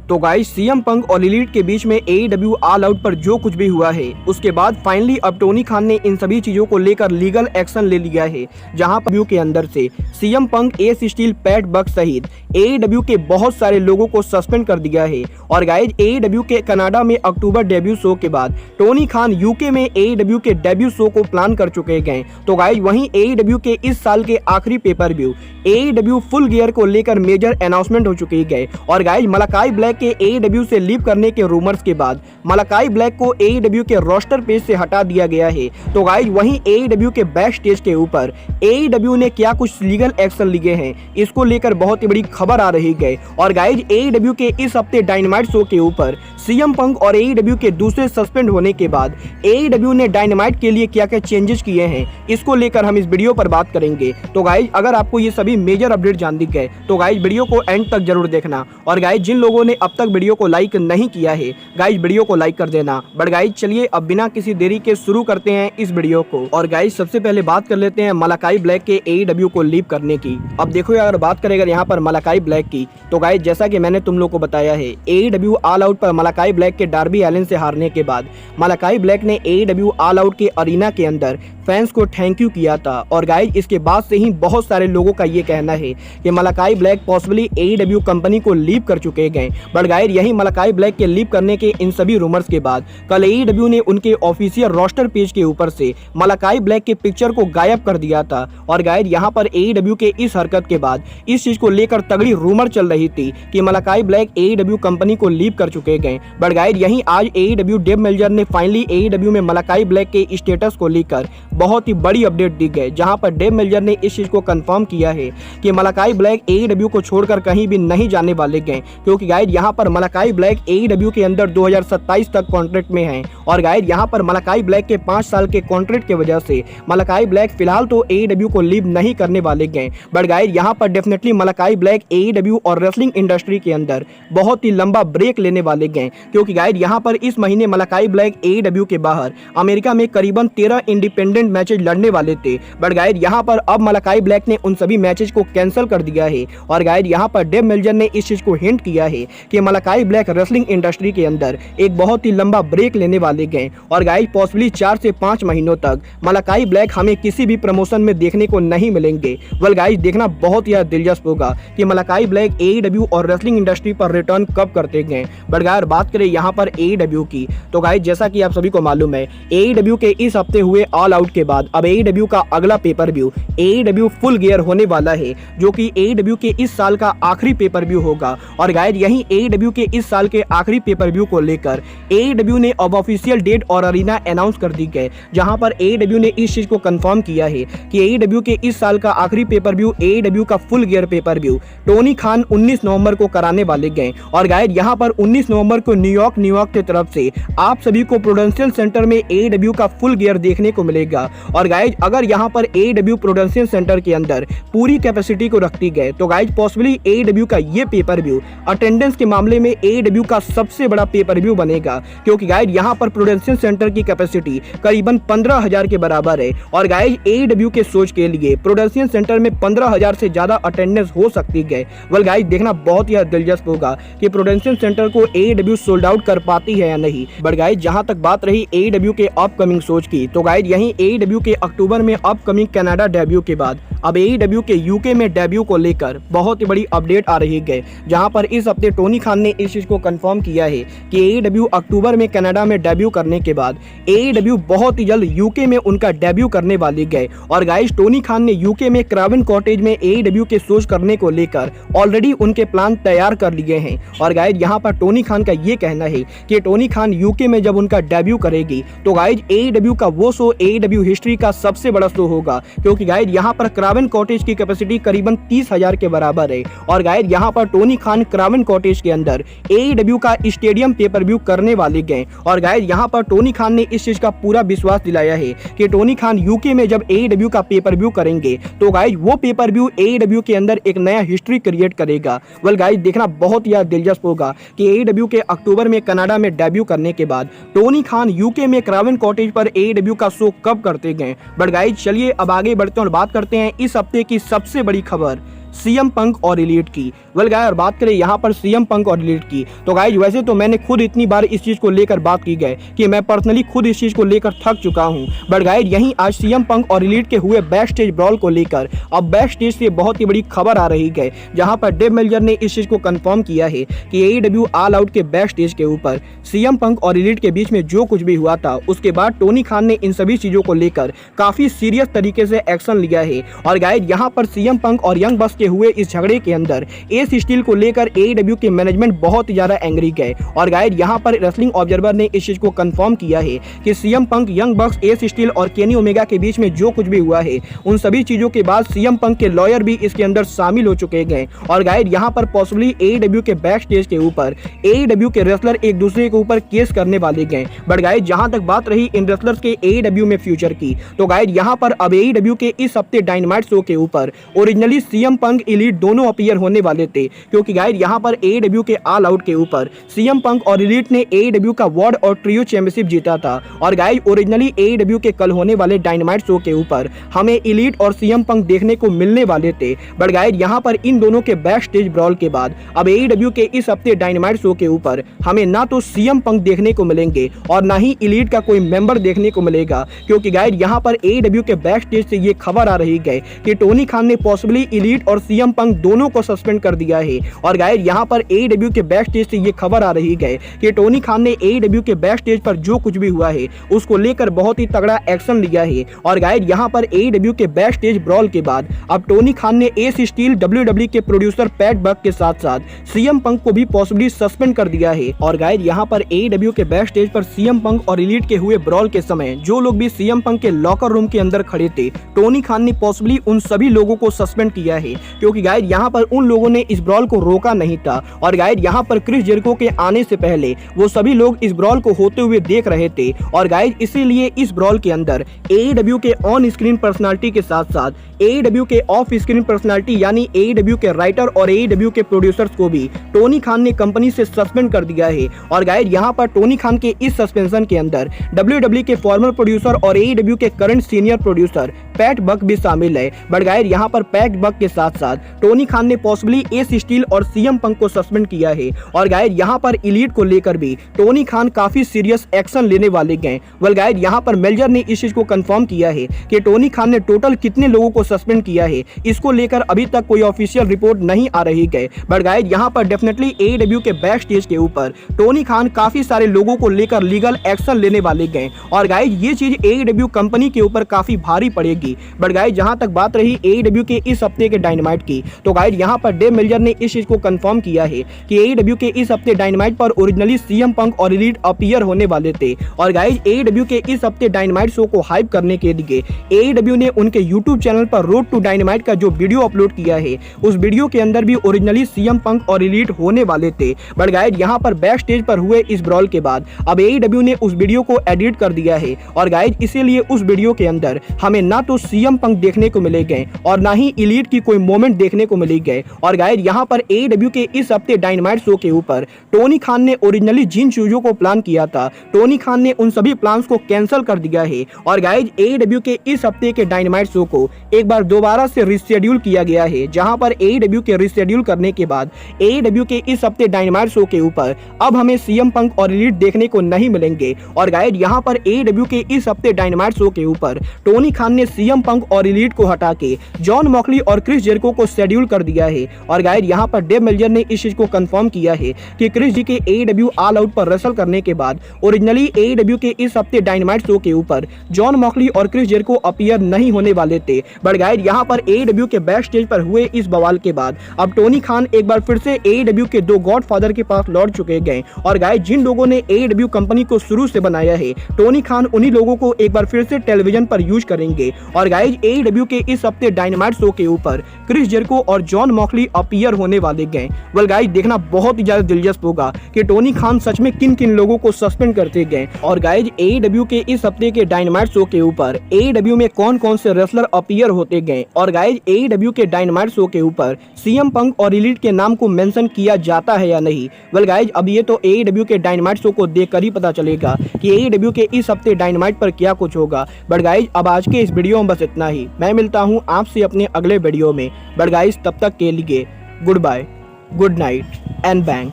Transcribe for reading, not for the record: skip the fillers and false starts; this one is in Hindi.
तो गाइस सीएम पंक और एलिट के बीच में AEW ऑल आउट पर जो कुछ भी हुआ है उसके बाद फाइनली अब टोनी खान ने इन सभी चीजों को लेकर लीगल एक्शन ले लिया है, जहां पर के अंदर से CM Punk, Ace Steel, Pat Buck सहित AEW के बहुत सारे लोगों को सस्पेंड कर दिया है। और गाइस AEW के कनाडा में अक्टूबर डेब्यू शो के बाद टोनी खान यूके में AEW के डेब्यू शो को प्लान कर चुके हैं। तो गाइस वहीं AEW के इस साल के आखिरी pay per view AEW full gear को लेकर मेजर अनाउंसमेंट हो चुकी है। और गाइस मलाकाई ब्लैक के AEW से लीव करने के रूमर्स के बाद मलाकाई ब्लैक को AEW के रोस्टर पेज से हटा दिया गया है। तो गाइस वहीं AEW के बैक स्टेज के ऊपर AEW ने क्या कुछ लीगल एक्शन लिए हैं इसको लेकर बहुत ही बड़ी खबर आ रही है। और गाइस AEW के इस हफ्ते डायनामाइट शो के ऊपर सीएम पंक और AEW के दूसरे सस्पेंड होने के बाद AEW ने डायनामाइट के लिए क्या क्या चेंजेस किए हैं इसको लेकर हम इस वीडियो पर बात करेंगे। तो गाइस अगर आपको ये सभी मेजर अपडेट जाननी है तो गाइस वीडियो को एंड तक जरूर देखना। और गाइस जिन लोगों ने अब तक वीडियो को लाइक नहीं किया है गाइस वीडियो को लाइक कर देना। बट गाइस चलिए अब बिना किसी देरी के शुरू करते हैं इस वीडियो को। और गाइस सबसे पहले बात कर लेते हैं मलाकाई ब्लैक के AEW को लीव करने की। अब देखो अगर बात करेगा यहाँ पर मलाकाई ब्लैक की तो गाइस जैसा कि मैंने तुम लोग को बताया है AEW ऑल आउट पर मलाकाई ब्लैक के डार्बी एलन से हारने के बाद मलाकाई ब्लैक ने AEW ऑल आउट के अरीना के अंदर फैंस को थैंक यू किया था। और गाइस इसके बाद से ही बहुत सारे लोगों का ये कहना है कि Malachi black possibly AEW company को लीव कर चुके हैं। बट गाइस यही मलाकाई ब्लैक के लीव करने के इन सभी रूमर्स के बाद कल AEW ने उनके ऑफिशियल रोस्टर पेज के ऊपर से मलाकाई ब्लैक के पिक्चर को गायब कर दिया था। और गाइस यहाँ पर AEW के इस हरकत के बाद इस चीज को लेकर तगड़ी रूमर चल रही थी कि मलाकाई ब्लैक AEW कंपनी को लीव कर चुके हैं। बट गाइस यही आज AEW डेव मेल्जर ने फाइनली AEW में मलाकाई ब्लैक के स्टेटस को लेकर बहुत ही बड़ी अपडेट दी गई, जहां पर डेव मेल्जर ने इस चीज को कंफर्म किया है कि मलाकाई ब्लैक AEW को छोड़कर कहीं भी नहीं जाने वाले हैं। क्योंकि गाइस यहां पर मलाकाई ब्लैक AEW के अंदर 2027 तक कॉन्ट्रैक्ट में है। और गाइस यहां पर मलाकाई ब्लैक के 5 साल के कॉन्ट्रैक्ट की वजह से मलाकाई ब्लैक फिलहाल तो AEW को लीव नहीं करने वाले हैं। बट गाइस यहां पर डेफिनेटली मलाकाई ब्लैक AEW और रेसलिंग इंडस्ट्री के अंदर बहुत ही लंबा ब्रेक लेने वाले हैं। क्योंकि गाइस यहां पर इस महीने मलाकाई ब्लैक AEW के बाहर अमेरिका में करीबन 13 इंडिपेंडेंट मैचेज लड़ने वाले थे। बट गाइस यहां पर अब मलाकाई ब्लैक ने उन सभी मैचेज को कैंसिल कर दिया है। और गाइस यहां पर डेव मेल्जर ने इस चीज को हिंट किया है कि मलाकाई ब्लैक रेसलिंग इंडस्ट्री के अंदर एक बहुत ही लंबा ब्रेक लेने वाले हैं। और गाइस पॉसिबली 4 से 5 महीनों तक मलाकाई ब्लैक हमें किसी भी प्रमोशन में देखने को नहीं मिलेंगे। वेल गाइस देखना बहुत ही दिलचस्प होगा कि मलाकाई ब्लैक AEW और रेसलिंग इंडस्ट्री पर रिटर्न कब करते हैं। बट गाइस बात करें यहाँ पर AEW की तो गाइस जैसा कि आप सभी को मालूम है AEW के इस हफ्ते हुए ऑल आउट के बाद अब AEW का अगला pay per view AEW full gear होने वाला है, जो कि AEW के इस साल का आखिरी पेपर व्यू होगा। और गाइस यही AEW के इस साल के आखिरी पेपर व्यू को लेकर AEW ने अब ऑफिशियल डेट और अरीना अनाउंस कर दी है, जहां पर AEW ने इस चीज को कंफर्म किया है कि AEW के इस साल का आखिरी पेपर व्यू AEW का full gear pay per view Tony Khan 19 नवंबर को कराने वाले हैं। और गाइस यहां पर 19 नवंबर को न्यूयॉर्क की तरफ से आप सभी को प्रूडेंशियल सेंटर में AEW का फुल गियर देखने को मिलेगा। और गाइस अगर यहां पर AEW प्रूडेंशियल सेंटर के अंदर पूरी कैपेसिटी को रखती गए तो गाइस पॉसिबली AEW का ये पेपर व्यू अटेंडेंस के मामले में AEW का सबसे बड़ा पेपर व्यू बनेगा। क्योंकि गाइस यहां पर प्रूडेंशियल सेंटर की कैपेसिटी करीबन 15,000 के बराबर है। और गाइस AEW के सोच के लिए प्रूडेंशियल सेंटर में 15,000 से ज्यादा अटेंडेंस हो सकती है। वेल गाइस देखना बहुत ही दिलचस्प होगा कि प्रूडेंशियल सेंटर को AEW सोल्ड आउट कर पाती है या नहीं। बट गाइस जहां तक बात रही AEW के अपकमिंग सोच की तो गाइस यही AEW के अक्टूबर में अपकमिंग कनाडा डेब्यू के बाद अब AEW के यूके में डेब्यू को लेकर बहुत ही बड़ी अपडेट आ रही है, जहां पर इस हफ्ते टोनी खान ने इस चीज को कंफर्म किया है कि AEW अक्टूबर में कनाडा में डेब्यू करने के बाद AEW बहुत ही जल्द यूके में उनका डेब्यू करने वाली है। और गाइस टोनी खान ने यूके में क्रावन कॉटेज में AEW के शोज करने को लेकर ऑलरेडी उनके प्लान तैयार कर लिए हैं। और गाइस यहाँ पर टोनी खान का ये कहना है कि टोनी खान यूके में जब उनका डेब्यू करेगी तो गाइस AEW का वो शो AEW हिस्ट्री का सबसे बड़ा शो होगा। क्योंकि गाइस यहाँ पर क्रावन कॉटेज की कैपेसिटी करीबन 30,000 के बराबर है। और गाइस यहाँ पर टोनी खान क्रावन कॉटेज के अंदर AEW का स्टेडियम पेपर व्यू करने वाले हैं। और गाइस यहाँ पर टोनी खान ने इस चीज का पूरा विश्वास दिलाया है कि टोनी खान यूके में जब AEW का पेपर व्यू करेंगे तो गाइस वो पेपर व्यू AEW के अंदर एक नया हिस्ट्री क्रिएट करेगा। वेल गाइस देखना बहुत ही दिलचस्प होगा कि AEW के अक्टूबर में कनाडा में डेब्यू करने के बाद टोनी खान यूके में क्रावन कॉटेज पर AEW का शो कब करते हैं। बट गाइस चलिए अब आगे बढ़ते हैं और बात करते हैं इस हफ्ते की सबसे बड़ी खबर सीएम पंक और एलीट की। वेल गाइस, और बात करें यहाँ पर सीएम पंक और एलीट की, तो गाइस वैसे तो मैंने खुद इतनी बार इस चीज को लेकर बात की गई कि मैं पर्सनली खुद इस चीज को लेकर थक चुका हूँ। बट गाइस यहीं आज सीएम पंक और एलीट के हुए बैक स्टेज ब्रॉल को लेकर अब बैक स्टेज से बहुत ही बड़ी खबर आ रही है, जहां पर डेव मेल्जर ने इस चीज को कंफर्म किया है कि एईडब्ल्यू ऑल आउट के बैक स्टेज के ऊपर सीएम पंक और एलीट के बीच में जो कुछ भी हुआ था, उसके बाद टोनी खान ने इन सभी चीजों को लेकर काफी सीरियस तरीके से एक्शन लिया है। और गाइस यहां पर सीएम पंक और यंग बक्स के हुए इस झगड़े के अंदर एस स्टील को लेकर एईडब्ल्यू के मैनेजमेंट बहुत ही ज्यादा एंग्री गए। और गाइस यहां पर रेसलिंग ऑब्जर्वर ने इस चीज को कंफर्म किया है कि सीएम पंक, यंग बक्स, एस स्टील और केनी ओमेगा के बीच में जो कुछ भी हुआ है, उन सभी चीजों के बाद सीएम पंक के लॉयर भी इसके अंदर शामिल हो चुके गए। और गाइस यहां पर पॉसिबली एईडब्ल्यू के बैक स्टेज के ऊपर एईडब्ल्यू के रेसलर एक दूसरे के ऊपर केस करने वाले गए। बट गाइस जहां तक बात रही इन रेसलर्स के एईडब्ल्यू में फ्यूचर की, तो गाइस यहां पर अब एईडब्ल्यू के इस हफ्ते डायनामाइट शो के ऊपर ओरिजिनली सीएम पंक, एलीट दोनों अपीयर होने वाले थे, क्योंकि गाइस यहां पर एईडब्ल्यू के ऑल आउट के ऊपर सीएम पंक और एलीट ने एईडब्ल्यू का वर्ल्ड और ट्रियो चैंपियनशिप जीता था। और गाइस ओरिजिनली एईडब्ल्यू के कल होने वाले डायनामाइट शो के ऊपर हमें एलीट और सीएम पंक देखने को मिलने वाले थे। बट गाइस यहां पर इन दोनों के बैक स्टेज ब्रॉल के बाद अब एईडब्ल्यू के इस हफ्ते डायनामाइट शो के ऊपर हमें ना तो सीएम पंक देखने को मिलेंगे और ना ही एलीट का कोई मेंबर देखने को मिलेगा, क्योंकि गाइस यहां पर एईडब्ल्यू के बैक स्टेज से ये खबर आ रही है कि टोनी खान ने पॉसिबली एलीट और सीएम पंक दोनों को सस्पेंड कर दिया है। और गाइस यहां पर एईडब्ल्यू के बैक स्टेज से ये खबर आ रही है कि टोनी खान ने एईडब्ल्यू के बैक स्टेज पर जो कुछ भी हुआ है उसको लेकर बहुत ही तगड़ा एक्शन लिया है। और गाइस यहां पर एईडब्ल्यू के बैक स्टेज ब्रॉल के बाद अब टोनी खान ने एस स्टील, डब्ल्यूडब्ल्यूई के प्रोड्यूसर पैट बक के साथ साथ सीएम पंक को भी पॉसिबली सस्पेंड कर दिया है। और गाइस यहां पर एईडब्ल्यू के बैक स्टेज पर सीएम पंक और एलीट के हुए ब्रॉल के समय जो लोग भी सीएम पंक के लॉकर रूम के अंदर खड़े थे, टोनी खान ने पॉसिबली उन सभी लोगों को सस्पेंड किया है, क्योंकि गाइस यहां पर उन लोगों ने इस ब्रॉल को रोका नहीं था। और गाइस यहां पर क्रिस जेरिको के आने से पहले वो सभी लोग इस ब्रॉल को होते हुए देख रहे थे। और गाइस इसीलिए इस ब्रॉल के अंदर एईडब्ल्यू के ऑन स्क्रीन पर्सनालिटी के साथ साथ एईडब्ल्यू के ऑफ स्क्रीन पर्सनालिटी यानी एईडब्ल्यू के राइटर और एईडब्ल्यू के प्रोड्यूसर्स को भी टोनी खान ने कंपनी से सस्पेंड कर दिया है। और गाइस यहां पर टोनी खान के इस सस्पेंशन के अंदर डब्ल्यूडब्ल्यूई के फॉर्मर प्रोड्यूसर और एईडब्ल्यू के करंट सीनियर प्रोड्यूसर पैट बक भी शामिल है। बट गाइस यहां पर पैट बक के साथ साथ टोनी खान ने पॉसिबली एस स्टील और सीएम पंक को सस्पेंड किया है। और गाइस यहां पर एलीट को लेकर भी टोनी खान काफी सीरियस एक्शन लेने वाले गए। वेल गाइस यहां पर मेल्जर ने इस चीज को कंफर्म किया है कि टोनी खान ने टोटल कितने लोगों को सस्पेंड किया है, इसको लेकर अभी तक कोई ऑफिशियल रिपोर्ट नहीं आ रही है। बट गाइस यहां पर डेफिनेटली एईडब्ल्यू के बैक स्टेज के ऊपर टोनी खान काफी सारे लोगों को लेकर लीगल एक्शन लेने वाले गए। और गाइस ये चीज एईडब्ल्यू कंपनी के ऊपर काफी भारी पड़ेगी। बट गाइस जहां तक बात रही एईडब्ल्यू के इस हफ्ते के डायनामाइट की, तो गाइस यहां पर डेव मेल्जर ने इस चीज को कंफर्म किया है कि एईडब्ल्यू के इस हफ्ते डायनामाइट पर ओरिजिनली सीएम पंक और एलीट अपीयर होने वाले थे। और गाइस एईडब्ल्यू के इस हफ्ते डायनामाइट शो को हाइप करने के लिए एईडब्ल्यू ने उनके यूट्यूब चैनल पर रोड टू डायनामाइट का जो वीडियो अपलोड किया है, उस वीडियो के अंदर भी ओरिजिनली सीएम पंक और एलीट होने वाले थे। बट गाइस यहां पर बैक स्टेज पर हुए इस ब्रॉल के बाद अब एईडब्ल्यू ने उस वीडियो को एडिट कर दिया है। और गाइस इसीलिए उस वीडियो के अंदर हमें ना तो सीएम पंक देखने को मिलेंगे और ना ही एलीट की कोई मोमेंट देखने को मिलेंगे। और गाइस यहां पर एईडब्ल्यू के इस हफ्ते डायनामाइट शो के ऊपर टोनी खान ने ओरिजिनली जिन चीजों को प्लान किया था, टोनी खान ने उन सभी प्लान्स को कैंसिल कर दिया है। और गाइस एईडब्ल्यू के इस हफ्ते के डायनामाइट शो को एक बार दोबारा से रिशेड्यूल किया गया है, जहां पर एईडब्ल्यू के रिशेड्यूल करने के बाद एईडब्ल्यू के इस हफ्ते डायनामाइट शो के ऊपर अब हमें सीएम पंक और एलीट देखने को नहीं मिलेंगे। और गाइस यहां पर एईडब्ल्यू के इस हफ्ते डायनामाइट शो के ऊपर टोनी खान ने सीएम पंक और एलीट को हटा के जॉन मॉक्सली और क्रिस जेरिको को शेड्यूल कर दिया है। और गाइस यहां पर डेव मेल्जर ने इस चीज को कंफर्म किया है कि क्रिस जी के एईडब्ल्यू ऑल आउट पर रेसल करने के बाद ओरिजिनली एईडब्ल्यू के इस हफ्ते डायनामाइट शो के ऊपर जॉन मॉक्सली और क्रिस जेरिको अपीयर नहीं होने वाले थे। बट गाइस यहां पर एईडब्ल्यू के बैक स्टेज पर हुए इस बवाल के बाद अब टोनी खान एक बार फिर से एईडब्ल्यू के दो गॉडफादर के पास लौट चुके गए। और गाइस जिन लोगों ने एईडब्ल्यू कंपनी को शुरू से बनाया है, टोनी खान उन्हीं लोगों को एक बार फिर से टेलीविजन पर यूज करेंगे। और गाइस एईडब्ल्यू के इस हफ्ते डायनामाइट शो के ऊपर क्रिस जेरिको और जॉन मॉक्सली अपीयर होने वाले गए। वेल गाइस देखना बहुत ही ज्यादा दिलचस्प होगा कि टोनी खान सच में किन किन लोगों को सस्पेंड करते गए। और गाइस एईडब्ल्यू के इस हफ्ते के डायनामाइट शो के ऊपर एईडब्ल्यू में कौन कौन से रेसलर अपीयर होते गए। और गाइस एईडब्ल्यू के डायनामाइट शो के ऊपर सीएम पंक और एलीट के नाम को मेंशन किया जाता है या नहीं। वेल गाइस अब ये तो एईडब्ल्यू के डायनामाइट शो को देखकर ही पता चलेगा कि एईडब्ल्यू के इस हफ्ते डायनामाइट पर क्या कुछ होगा। बट गाइस अब आज के इस वीडियो में बस इतना ही। मैं मिलता हूँ आपसे अपने अगले वीडियो में। बट गाइस तब तक के लिए good bye, good night and bang.